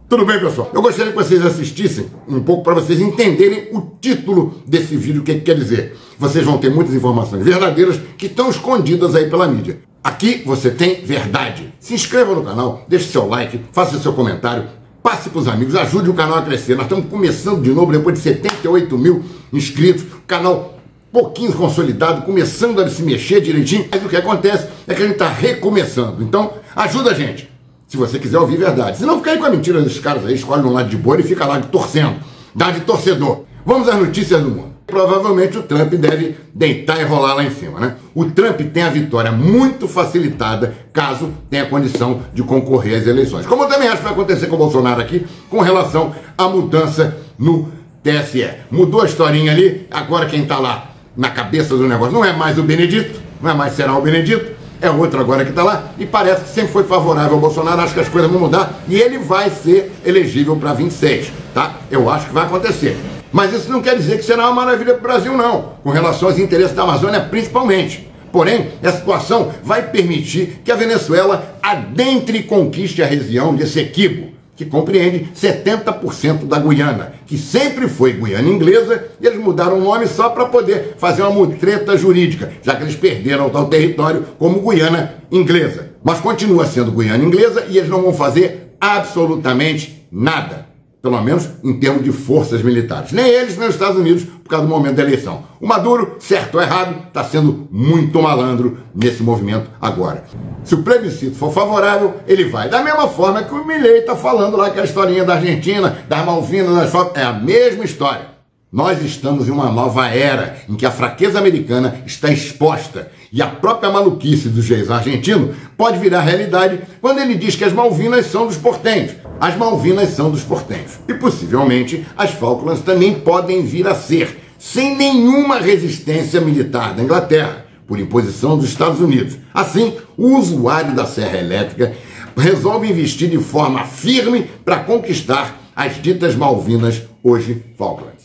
Tudo bem, pessoal? Eu gostaria que vocês assistissem um pouco para vocês entenderem o título desse vídeo, o que quer dizer. Vocês vão ter muitas informações verdadeiras que estão escondidas aí pela mídia. Aqui você tem verdade. Se inscreva no canal, deixe seu like, faça seu comentário, passe para os amigos, ajude o canal a crescer. Nós estamos começando de novo, depois de 78 mil inscritos, o canal pouquinho consolidado, começando a se mexer direitinho. Mas o que acontece é que a gente está recomeçando. Então, ajuda a gente. Se você quiser ouvir verdade. Se não, fica aí com a mentira dos caras aí, escolhe um lado de boi e fica lá torcendo. Dá de torcedor. Vamos às notícias do mundo. Provavelmente o Trump deve deitar e rolar lá em cima, né? O Trump tem a vitória muito facilitada caso tenha condição de concorrer às eleições. Como eu também acho que vai acontecer com o Bolsonaro aqui, com relação à mudança no TSE. Mudou a historinha ali, agora quem está lá na cabeça do negócio não é mais o Benedito, não é mais será o Benedito, é outro agora que está lá, e parece que sempre foi favorável ao Bolsonaro. Acho que as coisas vão mudar e ele vai ser elegível para 26, tá? Eu acho que vai acontecer. Mas isso não quer dizer que será uma maravilha para o Brasil, não, com relação aos interesses da Amazônia principalmente. Porém, essa situação vai permitir que a Venezuela adentre e conquiste a região de Essequibo, que compreende 70% da Guiana, que sempre foi Guiana Inglesa, e eles mudaram o nome só para poder fazer uma mutreta jurídica, já que eles perderam o tal território como Guiana Inglesa. Mas continua sendo Guiana Inglesa e eles não vão fazer absolutamente nada, pelo menos em termos de forças militares. Nem eles, nem os Estados Unidos, por causa do momento da eleição. O Maduro, certo ou errado, está sendo muito malandro nesse movimento agora. Se o plebiscito for favorável, ele vai. Da mesma forma que o Milei está falando lá, aquela historinha da Argentina, das Malvinas, das Falklands, é a mesma história. Nós estamos em uma nova era em que a fraqueza americana está exposta e a própria maluquice do juiz argentino pode virar realidade quando ele diz que as Malvinas são dos portenhos. As Malvinas são dos portenhos. E possivelmente as Falklands também podem vir a ser, sem nenhuma resistência militar da Inglaterra, por imposição dos Estados Unidos. Assim, o usuário da serra elétrica resolve investir de forma firme para conquistar as ditas Malvinas, hoje Falklands.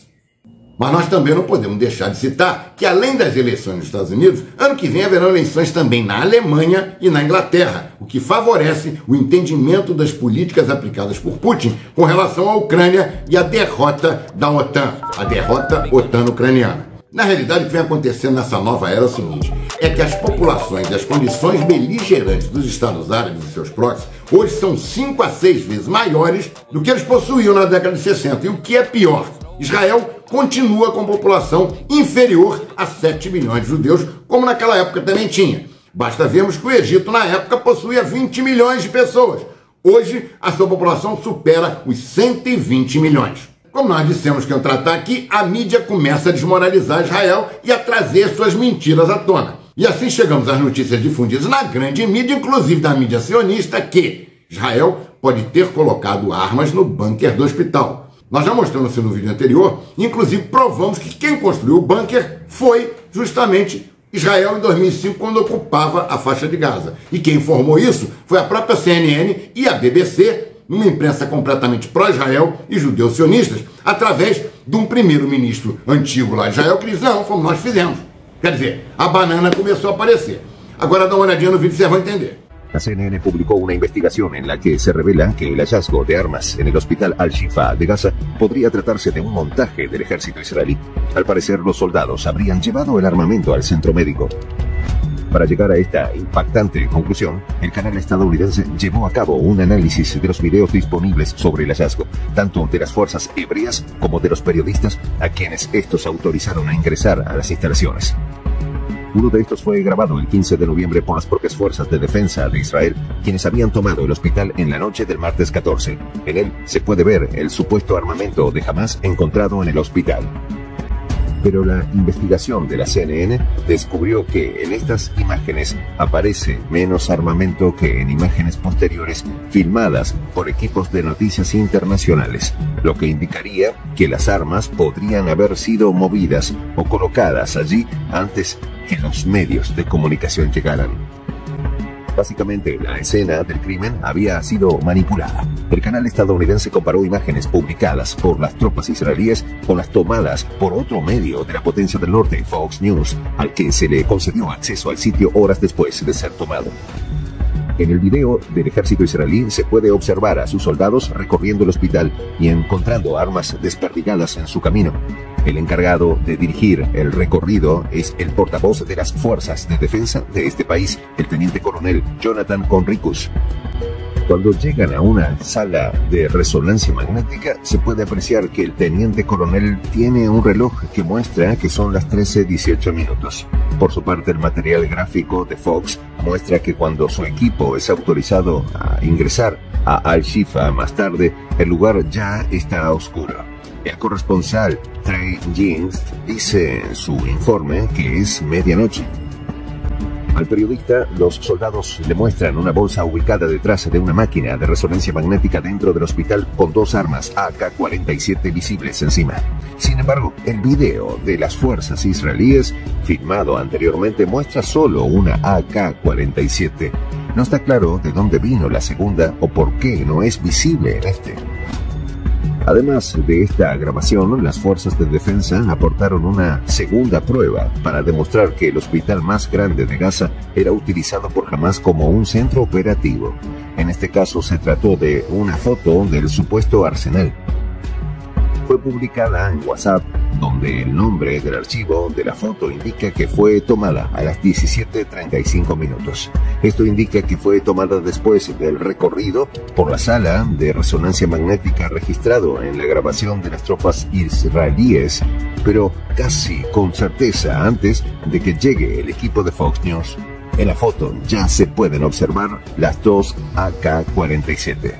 Mas nós também não podemos deixar de citar que, além das eleições nos Estados Unidos, ano que vem haverão eleições também na Alemanha e na Inglaterra, o que favorece o entendimento das políticas aplicadas por Putin com relação à Ucrânia e a derrota da OTAN, a derrota OTAN-ucraniana. Na realidade, o que vem acontecendo nessa nova era é o seguinte, é que as populações e as condições beligerantes dos Estados Árabes e seus proxies hoje são 5 a 6 vezes maiores do que eles possuíam na década de 60. E o que é pior, Israel continua com população inferior a 7 milhões de judeus, como naquela época também tinha. Basta vermos que o Egito, na época, possuía 20 milhões de pessoas. Hoje, a sua população supera os 120 milhões. Como nós dissemos que iam tratar aqui, a mídia começa a desmoralizar Israel e a trazer suas mentiras à tona. E assim chegamos às notícias difundidas na grande mídia, inclusive da mídia sionista, que Israel pode ter colocado armas no bunker do hospital. Nós já mostramos isso no vídeo anterior, inclusive provamos que quem construiu o bunker foi justamente Israel em 2005, quando ocupava a faixa de Gaza. E quem informou isso foi a própria CNN e a BBC, uma imprensa completamente pró-Israel e judeus sionistas, através de um primeiro-ministro antigo lá de Israel que diz, não, fomos nós que fizemos. Quer dizer, a banana começou a aparecer. Agora dá uma olhadinha no vídeo e vocês vão entender. La CNN publicó una investigación en la que se revela que el hallazgo de armas en el hospital Al-Shifa de Gaza podría tratarse de un montaje del ejército israelí. Al parecer, los soldados habrían llevado el armamento al centro médico. Para llegar a esta impactante conclusión, el canal estadounidense llevó a cabo un análisis de los videos disponibles sobre el hallazgo, tanto de las fuerzas hebreas como de los periodistas a quienes estos autorizaron a ingresar a las instalaciones. Uno de estos fue grabado el 15 de noviembre por las propias fuerzas de defensa de Israel, quienes habían tomado el hospital en la noche del martes 14. En él se puede ver el supuesto armamento de Hamas encontrado en el hospital. Pero la investigación de la CNN descubrió que en estas imágenes aparece menos armamento que en imágenes posteriores filmadas por equipos de noticias internacionales, lo que indicaría que las armas podrían haber sido movidas o colocadas allí antes que los medios de comunicación llegaran. Básicamente, la escena del crimen había sido manipulada. El canal estadounidense comparó imágenes publicadas por las tropas israelíes con las tomadas por otro medio de la potencia del norte, Fox News, al que se le concedió acceso al sitio horas después de ser tomado. En el video del ejército israelí se puede observar a sus soldados recorriendo el hospital y encontrando armas desperdigadas en su camino. El encargado de dirigir el recorrido es el portavoz de las fuerzas de defensa de este país, el teniente coronel Jonathan Conricus. Cuando llegan a una sala de resonancia magnética, se puede apreciar que el teniente coronel tiene un reloj que muestra que son las 13:18 minutos. Por su parte, el material gráfico de Fox muestra que cuando su equipo es autorizado a ingresar a Al-Shifa más tarde, el lugar ya está oscuro. El corresponsal Trey Jings dice en su informe que es medianoche. Al periodista, los soldados le muestran una bolsa ubicada detrás de una máquina de resonancia magnética dentro del hospital con 2 armas AK-47 visibles encima. Sin embargo, el video de las fuerzas israelíes, filmado anteriormente, muestra solo una AK-47. No está claro de dónde vino la segunda o por qué no es visible en este. Además de esta grabación, las fuerzas de defensa aportaron una segunda prueba para demostrar que el hospital más grande de Gaza era utilizado por Hamás como un centro operativo. En este caso se trató de una foto del supuesto arsenal. Fue publicada en WhatsApp, donde el nombre del archivo de la foto indica que fue tomada a las 17:35 minutos. Esto indica que fue tomada después del recorrido por la sala de resonancia magnética registrado en la grabación de las tropas israelíes, pero casi con certeza antes de que llegue el equipo de Fox News. En la foto ya se pueden observar las 2 AK-47.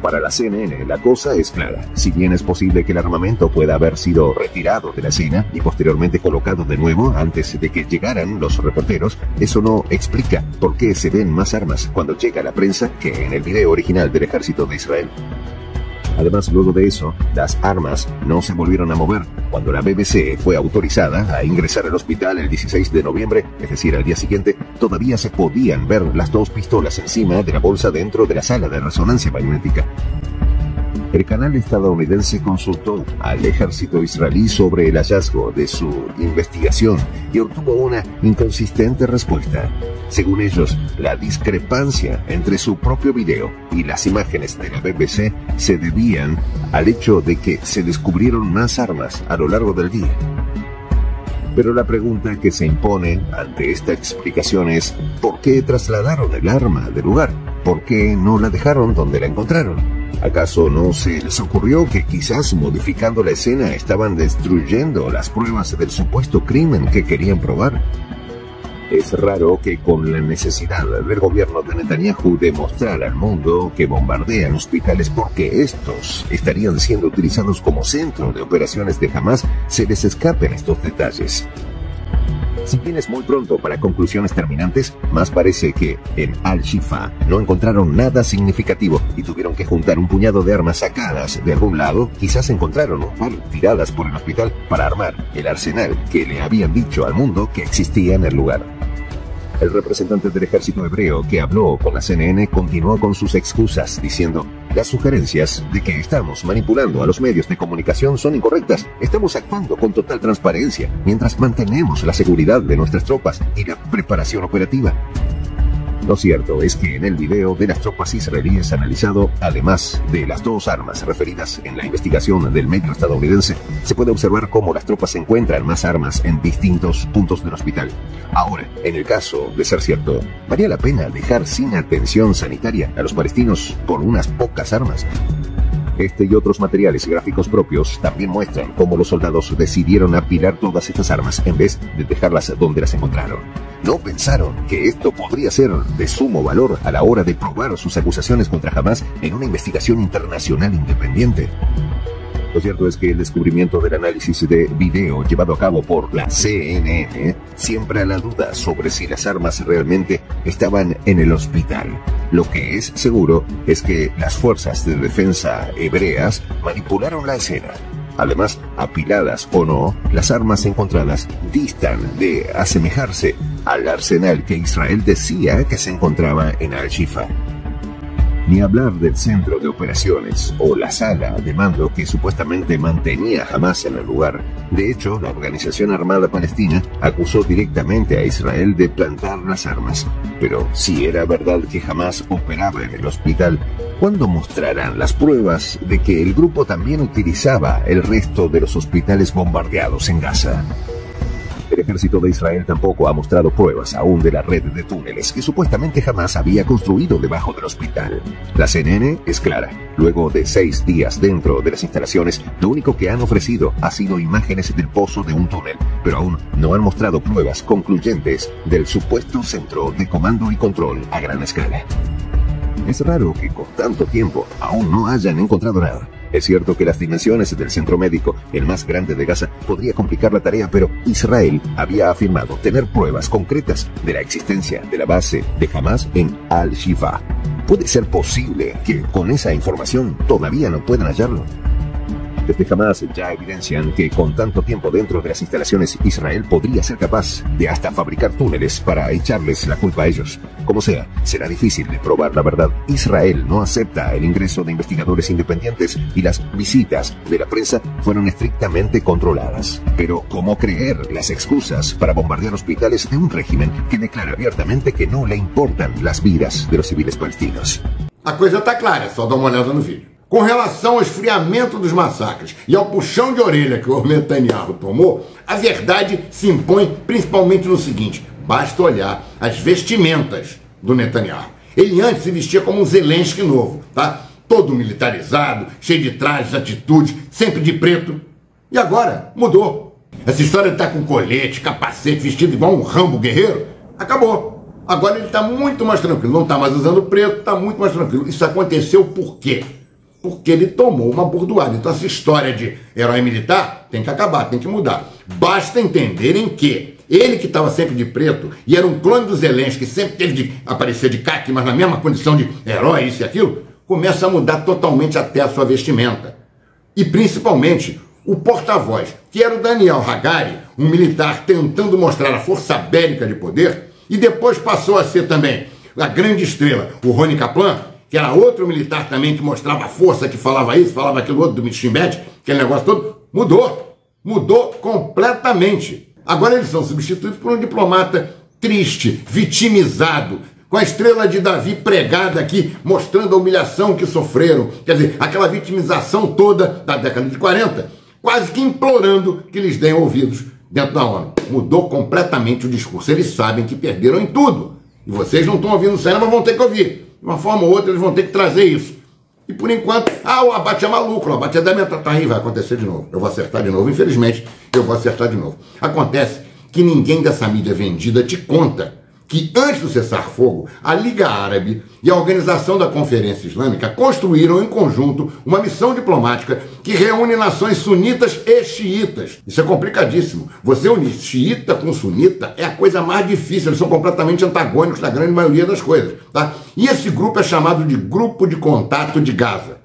Para la CNN, la cosa es clara. Si bien es posible que el armamento pueda haber sido retirado de la escena y posteriormente colocado de nuevo antes de que llegaran los reporteros, eso no explica por qué se ven más armas cuando llega la prensa que en el video original del ejército de Israel. Además, luego de eso, las armas no se volvieron a mover. Cuando la BBC fue autorizada a ingresar al hospital el 16 de noviembre, es decir, al día siguiente, todavía se podían ver las 2 pistolas encima de la bolsa dentro de la sala de resonancia magnética. El canal estadounidense consultó al ejército israelí sobre el hallazgo de su investigación y obtuvo una inconsistente respuesta. Según ellos, la discrepancia entre su propio video y las imágenes de la BBC se debían al hecho de que se descubrieron más armas a lo largo del día. Pero la pregunta que se impone ante esta explicación es ¿por qué trasladaron el arma del lugar? ¿Por qué no la dejaron donde la encontraron? ¿Acaso no se les ocurrió que quizás modificando la escena estaban destruyendo las pruebas del supuesto crimen que querían probar? Es raro que con la necesidad del gobierno de Netanyahu de mostrar al mundo que bombardean hospitales porque estos estarían siendo utilizados como centro de operaciones de Hamás, se les escapen estos detalles. Si bien es muy pronto para conclusiones terminantes, más parece que en Al-Shifa no encontraron nada significativo y tuvieron que juntar un puñado de armas sacadas de algún lado. Quizás encontraron un par tiradas por el hospital para armar el arsenal que le habían dicho al mundo que existía en el lugar. El representante del ejército hebreo que habló con la CNN continuó con sus excusas diciendo: las sugerencias de que estamos manipulando a los medios de comunicación son incorrectas. Estamos actuando con total transparencia mientras mantenemos la seguridad de nuestras tropas y la preparación operativa. Lo cierto es que en el video de las tropas israelíes analizado, además de las 2 armas referidas en la investigación del medio estadounidense, se puede observar cómo las tropas encuentran más armas en distintos puntos del hospital. Ahora, en el caso de ser cierto, ¿valía la pena dejar sin atención sanitaria a los palestinos por unas pocas armas? Este y otros materiales gráficos propios también muestran cómo los soldados decidieron apilar todas estas armas en vez de dejarlas donde las encontraron. ¿No pensaron que esto podría ser de sumo valor a la hora de probar sus acusaciones contra Hamás en una investigación internacional independiente? Lo cierto es que el descubrimiento del análisis de video llevado a cabo por la CNN siembra la duda sobre si las armas realmente estaban en el hospital. Lo que es seguro es que las fuerzas de defensa hebreas manipularon la escena. Además, apiladas o no, las armas encontradas distan de asemejarse al arsenal que Israel decía que se encontraba en Al-Shifa. Ni hablar del centro de operaciones o la sala de mando que supuestamente mantenía Hamas en el lugar. De hecho, la Organización Armada Palestina acusó directamente a Israel de plantar las armas. Pero si era verdad que Hamas operaba en el hospital, ¿cuándo mostrarán las pruebas de que el grupo también utilizaba el resto de los hospitales bombardeados en Gaza? El ejército de Israel tampoco ha mostrado pruebas aún de la red de túneles que supuestamente Hamas había construido debajo del hospital. La CNN es clara. Luego de 6 días dentro de las instalaciones, lo único que han ofrecido ha sido imágenes del pozo de un túnel, pero aún no han mostrado pruebas concluyentes del supuesto centro de comando y control a gran escala. Es raro que con tanto tiempo aún no hayan encontrado nada. Es cierto que las dimensiones del centro médico, el más grande de Gaza, podría complicar la tarea, pero Israel había afirmado tener pruebas concretas de la existencia de la base de Hamas en Al-Shifa. ¿Puede ser posible que con esa información todavía no puedan hallarlo? Desde Hamas ya evidencian que con tanto tiempo dentro de las instalaciones, Israel podría ser capaz de hasta fabricar túneles para echarles la culpa a ellos. Como sea, será difícil de probar la verdad. Israel no acepta el ingreso de investigadores independientes y las visitas de la prensa fueron estrictamente controladas. Pero ¿cómo creer las excusas para bombardear hospitales de un régimen que declara abiertamente que no le importan las vidas de los civiles palestinos? A coisa está clara, só dá uma olhada no vídeo. Com relação ao esfriamento dos massacres e ao puxão de orelha que o Netanyahu tomou, a verdade se impõe principalmente no seguinte: basta olhar as vestimentas do Netanyahu. Ele antes se vestia como um Zelensky novo, tá? Todo militarizado, cheio de trajes, atitudes, sempre de preto. E agora mudou. Essa história de estar com colete, capacete, vestido igual um Rambo guerreiro, acabou. Agora ele está muito mais tranquilo, não está mais usando preto, está muito mais tranquilo. Isso aconteceu por quê? Porque ele tomou uma bordoada. Então essa história de herói militar tem que acabar, tem que mudar. Basta entenderem que ele, que estava sempre de preto e era um clone do Zelensky, que sempre teve de aparecer de caque, mas na mesma condição de herói, isso e aquilo, começa a mudar totalmente até a sua vestimenta. E principalmente o porta-voz, que era o Daniel Hagari, um militar tentando mostrar a força bélica de poder, e depois passou a ser também a grande estrela, o Rony Kaplan, que era outro militar também que mostrava força, que falava isso, falava aquilo outro do Michimbet, aquele negócio todo, mudou completamente. Agora eles são substituídos por um diplomata triste, vitimizado, com a estrela de Davi pregada aqui, mostrando a humilhação que sofreram, quer dizer, aquela vitimização toda da década de 40, quase que implorando que lhes deem ouvidos dentro da ONU. Mudou completamente o discurso, eles sabem que perderam em tudo, e vocês não estão ouvindo isso, mas vão ter que ouvir. De uma forma ou outra eles vão ter que trazer isso. E por enquanto, o abate é maluco, o abate é da minha aí, vai acontecer de novo. Eu vou acertar de novo, infelizmente, eu vou acertar de novo. Acontece que ninguém dessa mídia vendida te conta que antes do cessar-fogo, a Liga Árabe e a Organização da Conferência Islâmica construíram em conjunto uma missão diplomática que reúne nações sunitas e xiitas. Isso é complicadíssimo. Você unir xiita com sunita é a coisa mais difícil, eles são completamente antagônicos na grande maioria das coisas, tá? E esse grupo é chamado de Grupo de Contato de Gaza.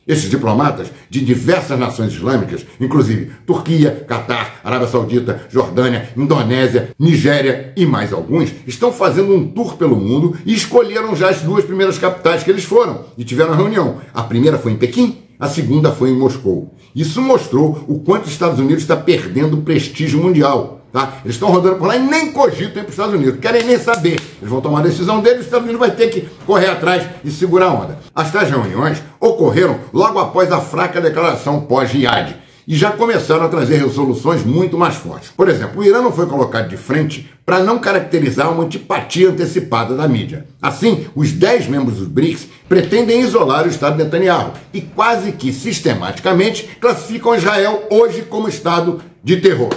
Esses diplomatas de diversas nações islâmicas, inclusive Turquia, Catar, Arábia Saudita, Jordânia, Indonésia, Nigéria e mais alguns, estão fazendo um tour pelo mundo e escolheram já as 2 primeiras capitais que eles foram e tiveram a reunião. A primeira foi em Pequim, a segunda foi em Moscou. Isso mostrou o quanto os Estados Unidos está perdendo prestígio mundial. Tá? Eles estão rodando por lá e nem cogitam ir para os Estados Unidos, querem nem saber. Eles vão tomar a decisão deles, os Estados Unidos vai ter que correr atrás e segurar a onda. As tais reuniões ocorreram logo após a fraca declaração pós-Riad e já começaram a trazer resoluções muito mais fortes. Por exemplo, o Irã não foi colocado de frente para não caracterizar uma antipatia antecipada da mídia. Assim, os 10 membros dos BRICS pretendem isolar o Estado de Netanyahu e quase que sistematicamente classificam Israel hoje como Estado de terror.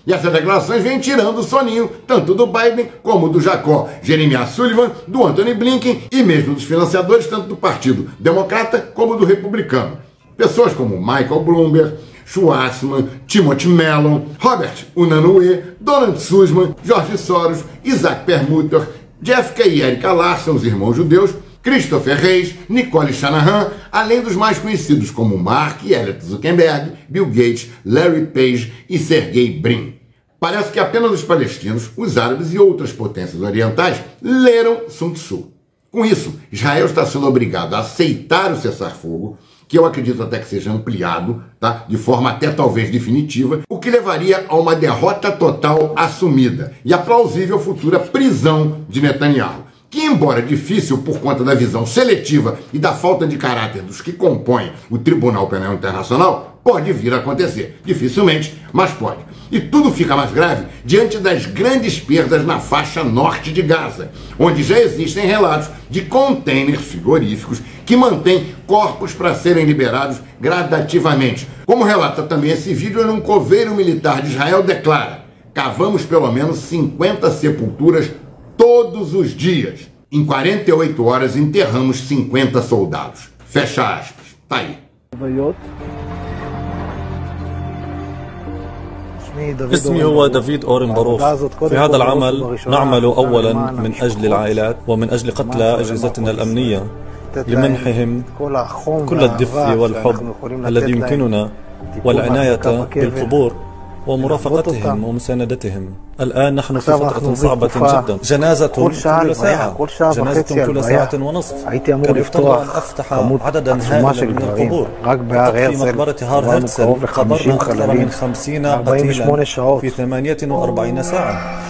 E essas declarações vêm tirando o soninho, tanto do Biden como do Jacó Jeremiah Sullivan, do Anthony Blinken e mesmo dos financiadores, tanto do Partido Democrata como do Republicano. Pessoas como Michael Bloomberg, Schwarzman, Timothy Mellon, Robert Unanue, Donald Sussman, George Soros, Isaac Permuter, Jeff Kay e Erica Larson, os irmãos judeus, Christopher Reis, Nicole Shanahan, além dos mais conhecidos como Mark e Elliot Zuckerberg, Bill Gates, Larry Page e Sergey Brin. Parece que apenas os palestinos, os árabes e outras potências orientais leram Sun Tzu. Com isso, Israel está sendo obrigado a aceitar o cessar-fogo, que eu acredito até que seja ampliado, tá? De forma até talvez definitiva, o que levaria a uma derrota total assumida e a plausível futura prisão de Netanyahu, que, embora difícil por conta da visão seletiva e da falta de caráter dos que compõem o Tribunal Penal Internacional, pode vir a acontecer. Dificilmente, mas pode. E tudo fica mais grave diante das grandes perdas na faixa norte de Gaza, onde já existem relatos de contêineres frigoríficos que mantêm corpos para serem liberados gradativamente. Como relata também esse vídeo, um coveiro militar de Israel declara: cavamos pelo menos 50 sepulturas todos os dias. Em 48 horas enterramos 50 soldados. Fecha aspas. Tá aí. اسمي هو دافيد أورن باروف. في هذا العمل نعمل أولا من أجل العائلات ومن أجل قتلى أجهزتنا الأمنية لمنحهم كل الدفء والحب الذي يمكننا والعناية بالقبور ومرافقتهم ومساندتهم. الآن نحن في فترة صعبة جدا. جنازة كل ساعة، جنازة كل ساعة ونصف. كان يفترض أن أفتح عددا هائلا من القبور. في مقبرة هار هرتزل قبرنا أكثر من 50 قتيلا في 48 ساعة.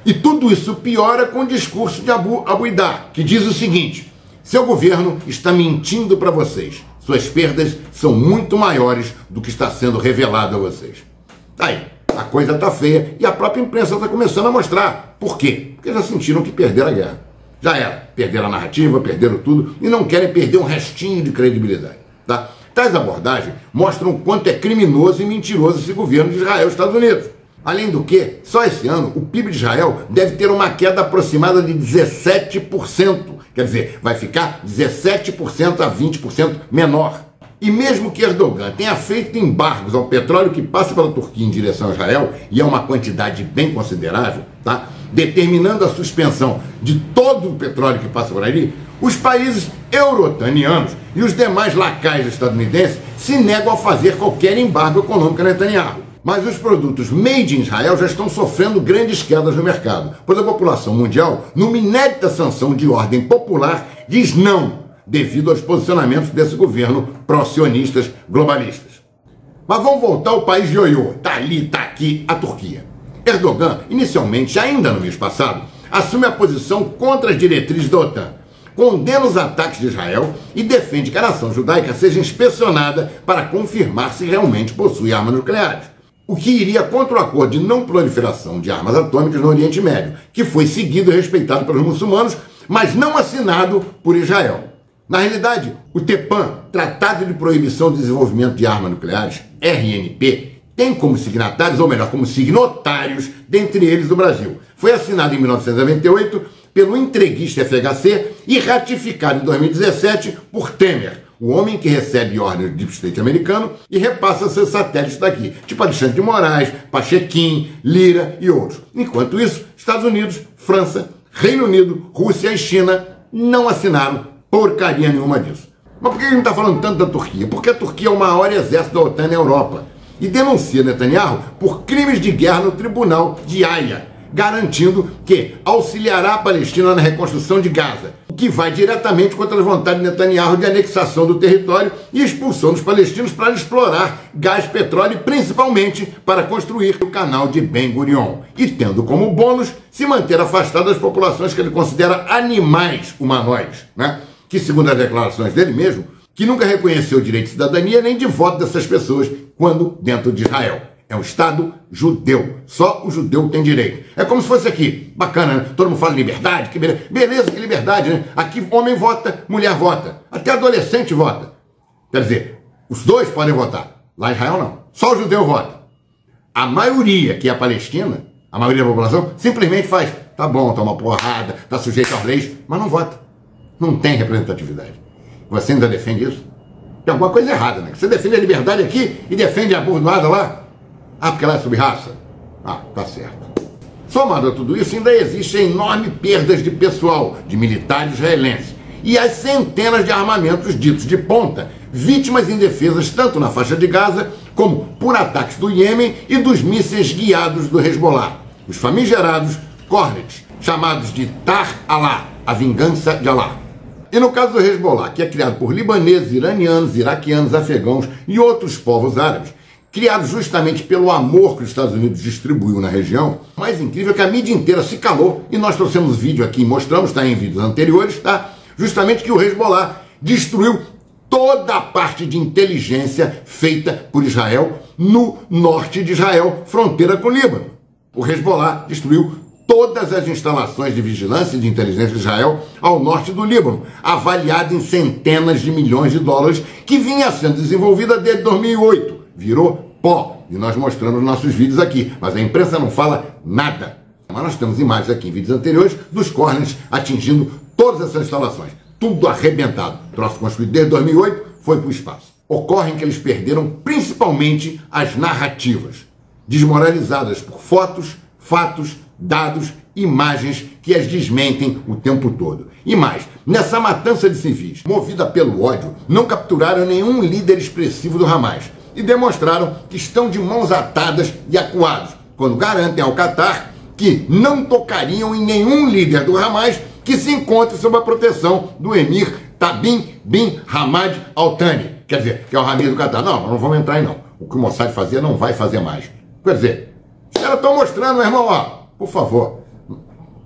E tudo isso piora com o discurso de Abu Idar, que diz o seguinte: seu governo está mentindo para vocês. Suas perdas são muito maiores do que está sendo revelado a vocês. Aí, a coisa está feia e a própria imprensa está começando a mostrar. Por quê? Porque já sentiram que perderam a guerra. Já era. Perderam a narrativa, perderam tudo e não querem perder um restinho de credibilidade. Tá? Tais abordagens mostram o quanto é criminoso e mentiroso esse governo de Israel e Estados Unidos. Além do que, só esse ano, o PIB de Israel deve ter uma queda aproximada de 17%. Quer dizer, vai ficar 17% a 20% menor. E mesmo que Erdogan tenha feito embargos ao petróleo que passa pela Turquia em direção a Israel, e é uma quantidade bem considerável, tá? Determinando a suspensão de todo o petróleo que passa por ali, os países euro-otanianos e os demais lacaios estadunidenses se negam a fazer qualquer embargo econômico a Netanyahu. Mas os produtos made in Israel já estão sofrendo grandes quedas no mercado, pois a população mundial, numa inédita sanção de ordem popular, diz não, devido aos posicionamentos desse governo pró-sionistas globalistas. Mas vamos voltar ao país de ioiô, tá ali, tá aqui, a Turquia. Erdogan, inicialmente, ainda no mês passado, assume a posição contra as diretrizes da OTAN, condena os ataques de Israel e defende que a nação judaica seja inspecionada para confirmar se realmente possui armas nucleares, o que iria contra o acordo de não proliferação de armas atômicas no Oriente Médio, que foi seguido e respeitado pelos muçulmanos, mas não assinado por Israel. Na realidade, o TPAN, Tratado de Proibição do Desenvolvimento de Armas Nucleares, RNP, tem como signatários, ou melhor, como signotários, dentre eles o Brasil. Foi assinado em 1998 pelo entreguista FHC e ratificado em 2017 por Temer, o homem que recebe ordens do Deep State americano e repassa seus satélites daqui, tipo Alexandre de Moraes, Pachequim, Lira e outros. Enquanto isso, Estados Unidos, França, Reino Unido, Rússia e China não assinaram porcaria nenhuma disso. Mas por que a gente está falando tanto da Turquia? Porque a Turquia é o maior exército da OTAN na Europa e denuncia Netanyahu por crimes de guerra no Tribunal de Haia, garantindo que auxiliará a Palestina na reconstrução de Gaza, o que vai diretamente contra as vontades de Netanyahu de anexação do território e expulsão dos palestinos para explorar gás, petróleo e principalmente para construir o canal de Ben Gurion, e tendo como bônus se manter afastado das populações que ele considera animais humanoides, né? Que, segundo as declarações dele mesmo, que nunca reconheceu o direito de cidadania nem de voto dessas pessoas quando dentro de Israel. É um Estado judeu. Só o judeu tem direito. É como se fosse aqui. Bacana, né? Todo mundo fala liberdade. Que beleza. Beleza, que liberdade, né? Aqui homem vota, mulher vota. Até adolescente vota. Quer dizer, os dois podem votar. Lá em Israel não. Só o judeu vota. A maioria, que é a Palestina, a maioria da população, simplesmente faz. Tá bom, toma porrada, tá sujeito às leis, mas não vota. Não tem representatividade. Você ainda defende isso? Tem alguma coisa errada, né? Você defende a liberdade aqui e defende a burdoada lá? Ah, porque ela é sub-raça? Ah, tá certo. Somado a tudo isso, ainda existem enormes perdas de pessoal, de militares israelenses, e as centenas de armamentos ditos de ponta, vítimas indefesas tanto na faixa de Gaza, como por ataques do Iêmen e dos mísseis guiados do Hezbollah. Os famigerados Hornets, chamados de Tar Allah, a vingança de Allah. E no caso do Hezbollah, que é criado por libaneses, iranianos, iraquianos, afegãos e outros povos árabes, criado justamente pelo amor que os Estados Unidos distribuiu na região, o mais incrível é que a mídia inteira se calou, e nós trouxemos vídeo aqui, mostramos, está em vídeos anteriores, tá? Justamente que o Hezbollah destruiu toda a parte de inteligência feita por Israel no norte de Israel, fronteira com o Líbano. O Hezbollah destruiu todas as instalações de vigilância e de inteligência de Israel ao norte do Líbano, avaliada em centenas de milhões de dólares, que vinha sendo desenvolvida desde 2008. Virou pó. E nós mostramos nos nossos vídeos aqui, mas a imprensa não fala nada. Mas nós temos imagens aqui em vídeos anteriores dos Hornets atingindo todas essas instalações. Tudo arrebentado. Troço construído desde 2008, foi para o espaço. Ocorre que eles perderam principalmente as narrativas, desmoralizadas por fotos, fatos, dados, imagens que as desmentem o tempo todo. E mais, nessa matança de civis, movida pelo ódio, não capturaram nenhum líder expressivo do Hamas e demonstraram que estão de mãos atadas e acuados, quando garantem ao Qatar que não tocariam em nenhum líder do Hamas que se encontre sob a proteção do emir Tamim bin Hamad Al Thani, quer dizer, que é o Hamid do Qatar. Não vamos entrar aí não. O que o Mossad fazia não vai fazer mais. Quer dizer, os caras estão mostrando, meu irmão, ó, por favor,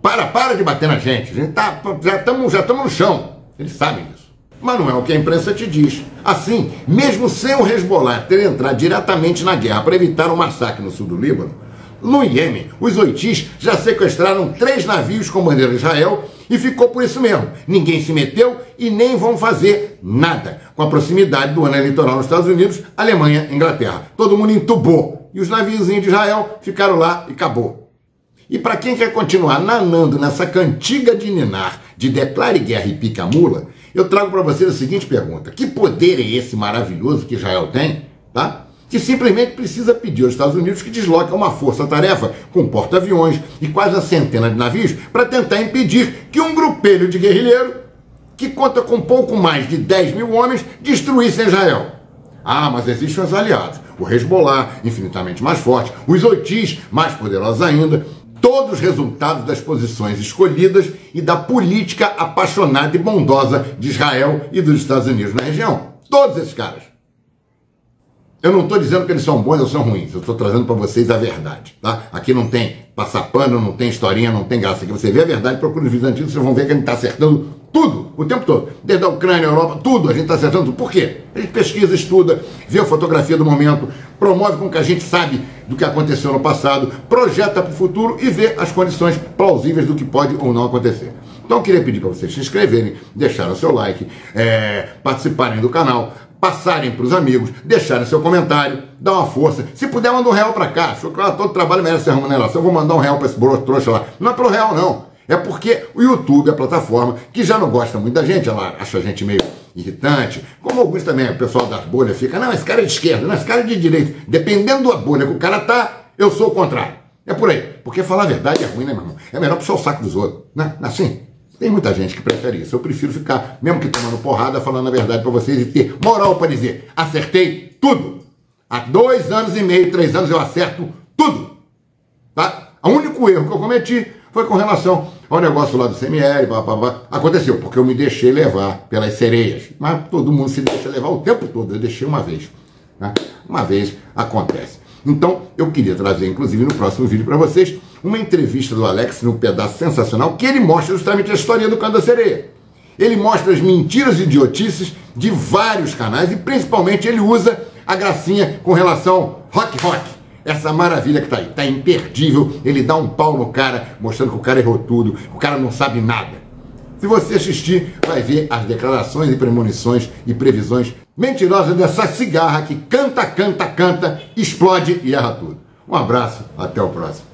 para de bater na gente. A gente já estamos no chão. Eles sabem disso. Mas não é o que a imprensa te diz. Assim, mesmo sem o Hezbollah ter entrado diretamente na guerra para evitar um massacre no sul do Líbano, no Iêmen, os Houthis já sequestraram 3 navios com bandeira de Israel e ficou por isso mesmo. Ninguém se meteu e nem vão fazer nada. Com a proximidade do ano eleitoral nos Estados Unidos, Alemanha e Inglaterra. Todo mundo entubou. E os naviozinhos de Israel ficaram lá e acabou. E para quem quer continuar nanando nessa cantiga de ninar de declare guerra e pica a mula, eu trago para vocês a seguinte pergunta. Que poder é esse maravilhoso que Israel tem, tá? Que simplesmente precisa pedir aos Estados Unidos que desloquem uma força-tarefa com porta-aviões e quase uma centena de navios para tentar impedir que um grupelho de guerrilheiro, que conta com pouco mais de 10 mil homens, destruísse Israel. Ah, mas existem os aliados. O Hezbollah, infinitamente mais forte, os Houthis, mais poderosos ainda, todos resultados das posições escolhidas e da política apaixonada e bondosa de Israel e dos Estados Unidos na região. Todos esses caras. Eu não estou dizendo que eles são bons ou são ruins, eu estou trazendo para vocês a verdade, tá? Aqui não tem passar pano, não tem historinha, não tem graça. Aqui você vê a verdade, procura os vídeos antigos, vocês vão ver que a gente está acertando tudo, o tempo todo. Desde a Ucrânia, a Europa, tudo, a gente está acertando tudo. Por quê? A gente pesquisa, estuda, vê a fotografia do momento, promove com que a gente sabe do que aconteceu no passado, projeta para o futuro e vê as condições plausíveis do que pode ou não acontecer. Então eu queria pedir para vocês se inscreverem, deixarem o seu like, participarem do canal, passarem para os amigos, deixarem seu comentário, dar uma força. Se puder, manda R$1 para cá. Achou que todo trabalho merece remuneração. Eu vou mandar R$1 para esse broto trouxa lá. Não é pelo real, não. É porque o YouTube, a plataforma, que já não gosta muito da gente, ela acha a gente meio irritante, como alguns também, o pessoal das bolhas fica, não, esse cara é de esquerda, não, esse cara é de direita. Dependendo da bolha que o cara tá, eu sou o contrário. É por aí. Porque falar a verdade é ruim, né, meu irmão? É melhor puxar o saco dos outros, né? Assim. Tem muita gente que prefere isso. Eu prefiro ficar, mesmo que tomando porrada, falando a verdade para vocês e ter moral para dizer, acertei tudo. Há 2 anos e meio, 3 anos eu acerto tudo. Tá? O único erro que eu cometi foi com relação ao negócio lá do CML, aconteceu, porque eu me deixei levar pelas sereias. Mas todo mundo se deixa levar o tempo todo, eu deixei uma vez. Né? Uma vez acontece. Então, eu queria trazer, inclusive, no próximo vídeo para vocês, uma entrevista do Alex, num pedaço sensacional, que ele mostra justamente a história do Canto da Sereia. Ele mostra as mentiras e idiotices de vários canais e, principalmente, ele usa a gracinha com relação rock. Essa maravilha que tá aí, tá imperdível. Ele dá um pau no cara, mostrando que o cara errou tudo, o cara não sabe nada. Se você assistir, vai ver as declarações e premonições e previsões mentirosas dessa cigarra que canta, explode e erra tudo. Um abraço, até o próximo.